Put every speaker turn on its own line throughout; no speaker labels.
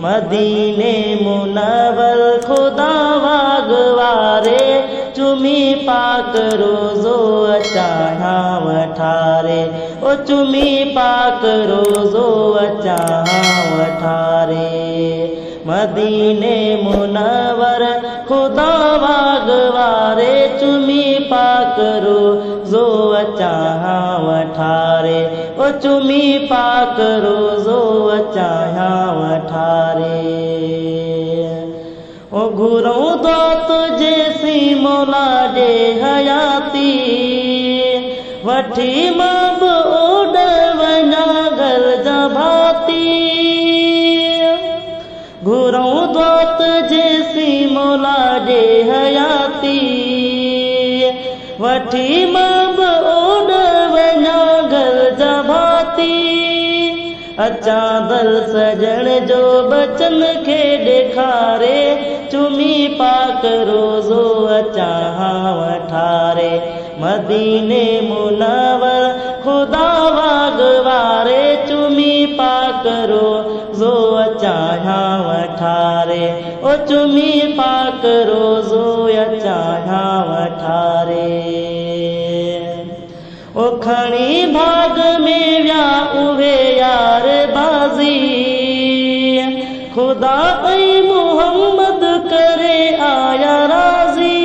मदीने मुनव्वर खुदा वागवारे चुमी पाक रोज़ो अचाहा वठारे ओ चुमी पाक रोज़ो अचाहा वठारे मदीने मुनव्वर खुदा वागवारे चुमी पाक रोज़ो अचाहा वठारे ओ चुमी पाक रोज़ो अचाहा वठारे ओ घुरों दो तुझे मौला दे हयाती वठी मां बि ओड वञा घर जभाती घुरों दो तुझे मौला दे हयाती वठी मां बि ओड वञा घर जभाती अचा दल सजण जो बचन खे ॾेखारे चुमी पाक रोज़ो अचाहा वठारे मदीने मुनव्वर खुदा वागवारे चुमी पाक रोज़ो अचाहा वठारे ओ चुमी पाक रोज़ो अचाहा वठारे ओ खणी भाग में व्या उहे यार बाज़ी खुदा ऐं मोहम्मद करे आया राज़ी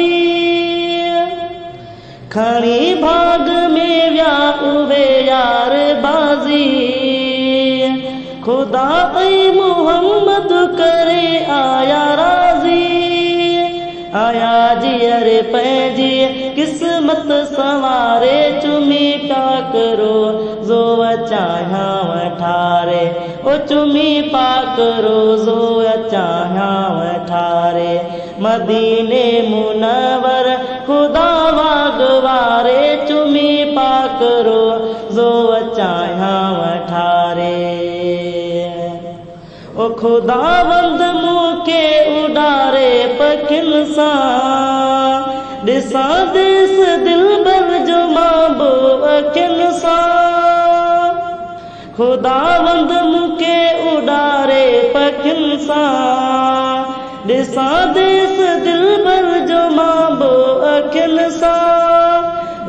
खणी भाग में व्या उहे यार बाज़ी खुदा ऐं मोहम्मद करे आया राज़ी आया जीअर पंहिंजी किस्मत सवारे चुमी पाक रोज़ो अचाहा वठारे ओ चुमी पाक रोज़ो अचाहा वठारे मदीने मुनव्वर खुदा वागवारे चुमी पाक रोज़ो अचाहा वठारे ओ खुदावंद मूंखे उॾारे पखियुनि सां ॾिसां देस दिलबर जो मां बि अखियुनि सां खुदावंद मूंखे उॾारे पखियुनि सां ॾिसां देस दिलबर जो मां बि अखियुनि सां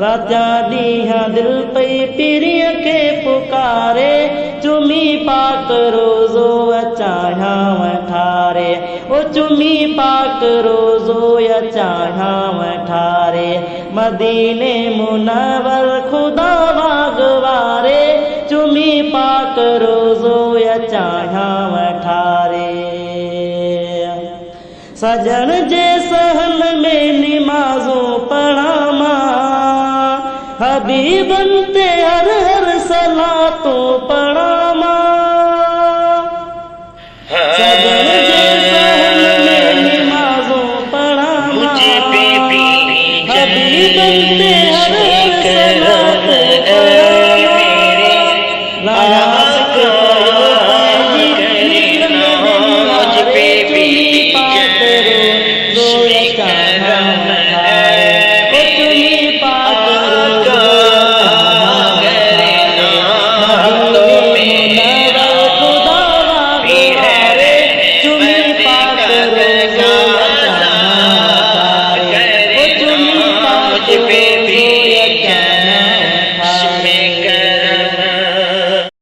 राजा ॾींहं दिल पई पीरीअ खे पुकारे चुमी पाक रोज़ो अचाहा वठारे ओ चुमी पाक रोज़ो अचाहा वठारे मदीने मुनव्वर खुदा वागवारे चुमी पाक रोज़ो अचाहा वठारे सजण जे सहन में निमाज़ूं पढ़ां मां हबीबन ते हर हर सलातूं पढ़ां मां